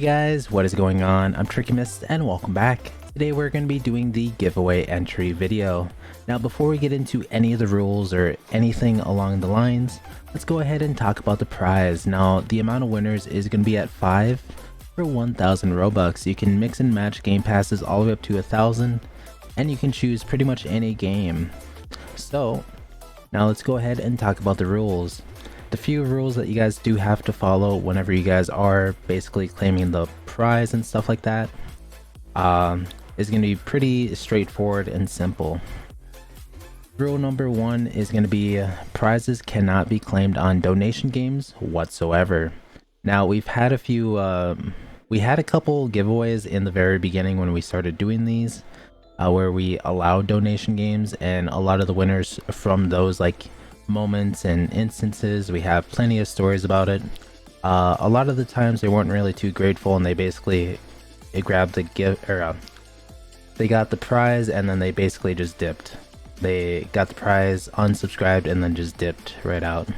Guys, what is going on? I'm TrickyMist and welcome back. Today we're going to be doing the giveaway entry video. Now before we get into any of the rules or anything along the lines, let's go ahead and talk about the prize. Now the amount of winners is going to be at 5 for 1,000 Robux. You can mix and match game passes all the way up to 1,000 and you can choose pretty much any game. So now let's go ahead and talk about the rules. The few rules that you guys do have to follow whenever you guys are basically claiming the prize and stuff like that is going to be pretty straightforward and simple. Rule number 1 is going to be prizes cannot be claimed on donation games whatsoever. Now we've had a few, we had a couple giveaways in the very beginning when we started doing these where we allowed donation games, and a lot of the winners from those moments and instances, we have plenty of stories about it. A lot of the times they weren't really too grateful, and they grabbed the gift, or they got the prize and then they basically just dipped. They got the prize, unsubscribed, and then just dipped right out.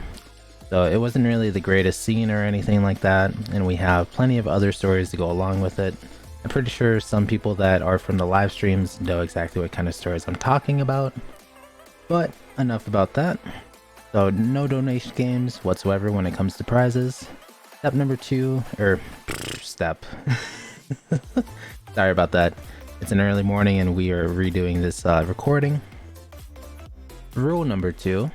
So it wasn't really the greatest scene or anything like that, and we have plenty of other stories to go along with it. I'm pretty sure some people that are from the live streams know exactly what kind of stories I'm talking about, but enough about that. So no donation games whatsoever when it comes to prizes. Step number 2, or step. Sorry about that. It's an early morning and we are redoing this recording. Rule number 2.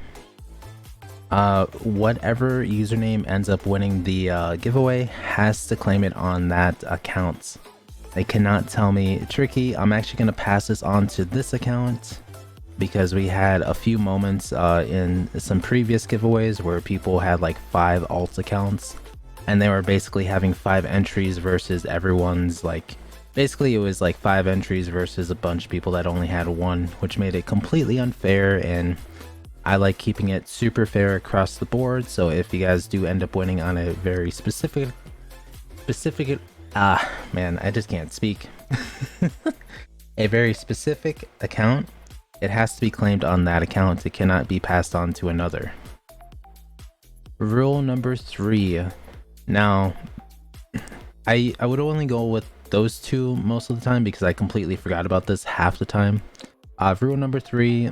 Whatever username ends up winning the giveaway has to claim it on that account. They cannot tell me, Tricky, I'm actually going to pass this on to this account, because we had a few moments in some previous giveaways where people had like 5 alt accounts and they were basically having 5 entries versus everyone's, basically it was like 5 entries versus a bunch of people that only had 1, which made it completely unfair, and I like keeping it super fair across the board. So if you guys do end up winning on a very specific man, I just can't speak. A very specific account, it has to be claimed on that account. It cannot be passed on to another. Rule number 3. Now, I would only go with those 2 most of the time because I completely forgot about this half the time. Rule number 3,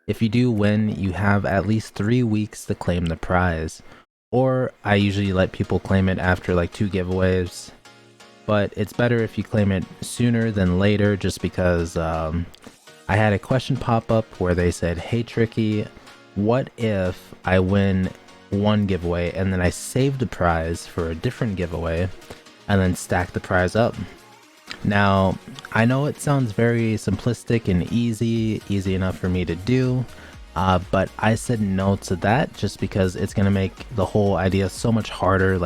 if you do win, you have at least 3 weeks to claim the prize. Or I usually let people claim it after like 2 giveaways. But it's better if you claim it sooner than later, just because I had a question pop up where they said, hey Tricky, what if I win one giveaway and then I save the prize for a different giveaway and then stack the prize up? Now, I know it sounds very simplistic and easy enough for me to do, but I said no to that just because it's going to make the whole idea so much harder,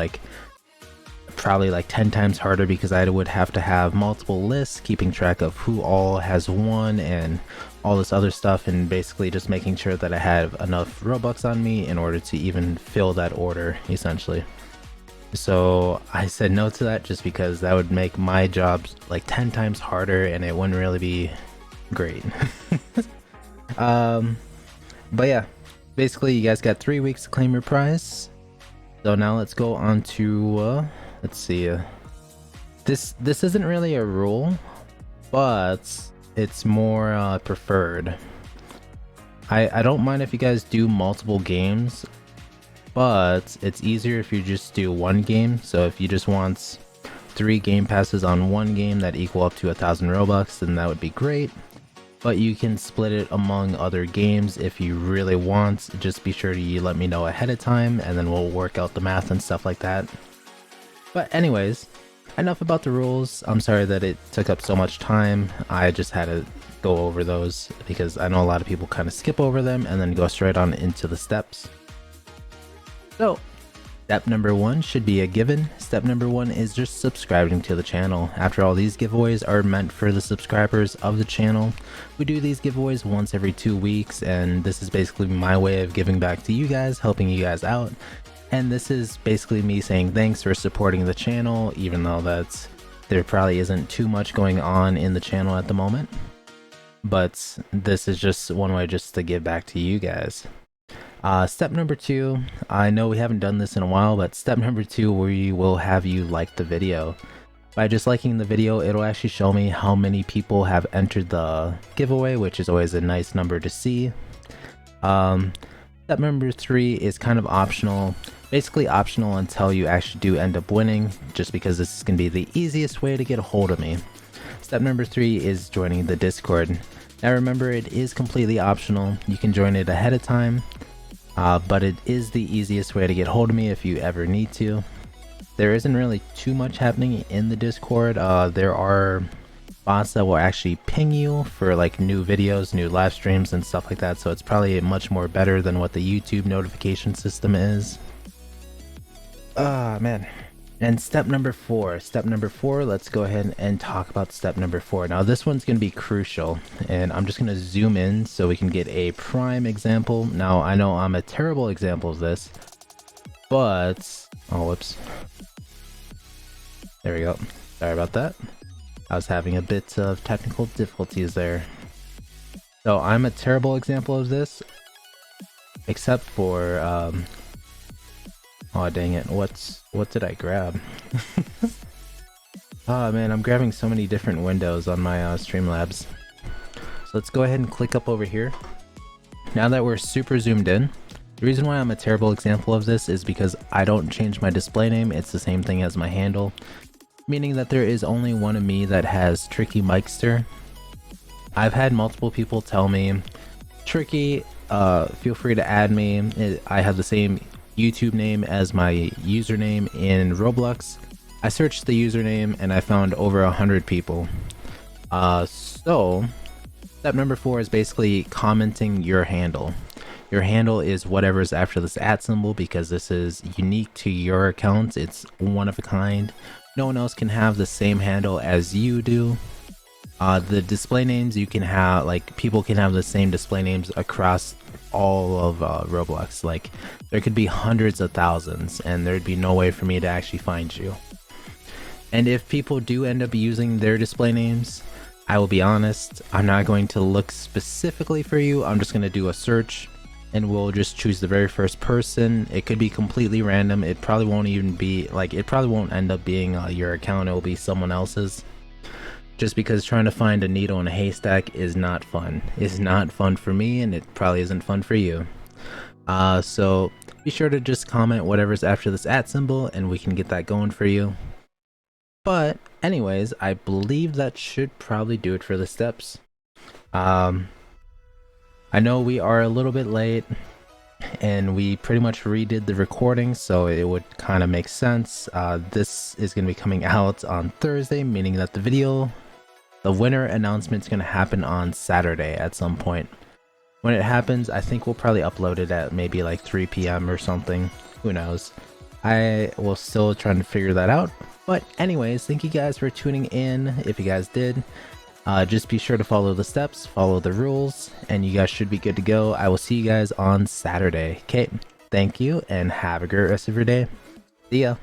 probably 10 times harder, because I would have to have multiple lists keeping track of who all has won and all this other stuff, and basically just making sure that I have enough Robux on me in order to even fill that order, essentially. So I said no to that just because that would make my job 10 times harder and it wouldn't really be great. But yeah, basically you guys got 3 weeks to claim your prize. So now let's go on to let's see, this isn't really a rule, but it's more preferred. I don't mind if you guys do multiple games, but it's easier if you just do 1 game. So if you just want 3 game passes on 1 game that equal up to 1,000 Robux, then that would be great. But you can split it among other games if you really want. Just be sure to let me know ahead of time, and then we'll work out the math and stuff like that. But anyways, enough about the rules. I'm sorry that it took up so much time. I just had to go over those because I know a lot of people kind of skip over them and then go straight on into the steps. So, step number 1 should be a given. Step number 1 is just subscribing to the channel. After all, these giveaways are meant for the subscribers of the channel. We do these giveaways once every 2 weeks, and this is basically my way of giving back to you guys, helping you guys out. And this is basically me saying thanks for supporting the channel, even though there probably isn't too much going on in the channel at the moment. But this is just one way just to give back to you guys. Step number 2, I know we haven't done this in a while, but step number 2, we will have you like the video. By just liking the video, it'll actually show me how many people have entered the giveaway, which is always a nice number to see. Step number 3 is kind of optional. Basically optional until you actually do end up winning, just because this is going to be the easiest way to get a hold of me. Step number 3 is joining the Discord. Now remember, it is completely optional. You can join it ahead of time, but it is the easiest way to get hold of me if you ever need to. There isn't really too much happening in the Discord. There are bots that will actually ping you for like new videos, new live streams and stuff like that, so it's probably much more better than what the YouTube notification system is. Man. And step number 4, let's go ahead and talk about step number 4. Now this one's going to be crucial, and I'm just going to zoom in so we can get a prime example. Now I know I'm a terrible example of this, but oh whoops, there we go, sorry about that. I was having a bit of technical difficulties there. So I'm a terrible example of this, except for oh dang it, what did I grab? Oh man, I'm grabbing so many different windows on my Streamlabs. So let's go ahead and click up over here. Now that we're super zoomed in, the reason why I'm a terrible example of this is because I don't change my display name. It's the same thing as my handle, meaning that there is only one of me that has TrickyMist. I've had multiple people tell me, Tricky, feel free to add me. I have the same YouTube name as my username in Roblox. I searched the username and I found over 100 people. So step number 4 is basically commenting your handle. Your handle is whatever's after this @ symbol, because this is unique to your account. It's one of a kind. No one else can have the same handle as you do. The display names you can have, like people can have the same display names across all of Roblox. Like there could be hundreds of thousands and there'd be no way for me to actually find you. And if people do end up using their display names, I will be honest, I'm not going to look specifically for you. I'm just going to do a search and we'll just choose the very first person. It could be completely random. It probably won't even be like, it probably won't end up being your account. It will be someone else's. Just because trying to find a needle in a haystack is not fun. It's not fun for me, and it probably isn't fun for you. So be sure to just comment whatever's after this @ symbol and we can get that going for you. But anyways, I believe that should probably do it for the steps. I know we are a little bit late and we pretty much redid the recording, so it would kind of make sense. This is going to be coming out on Thursday, meaning that the winner announcement is going to happen on Saturday at some point. When it happens, I think we'll probably upload it at maybe like 3 PM or something. Who knows? I will still try to figure that out. But anyways, thank you guys for tuning in. If you guys did, just be sure to follow the steps, follow the rules, and you guys should be good to go. I will see you guys on Saturday. Okay, thank you and have a great rest of your day. See ya.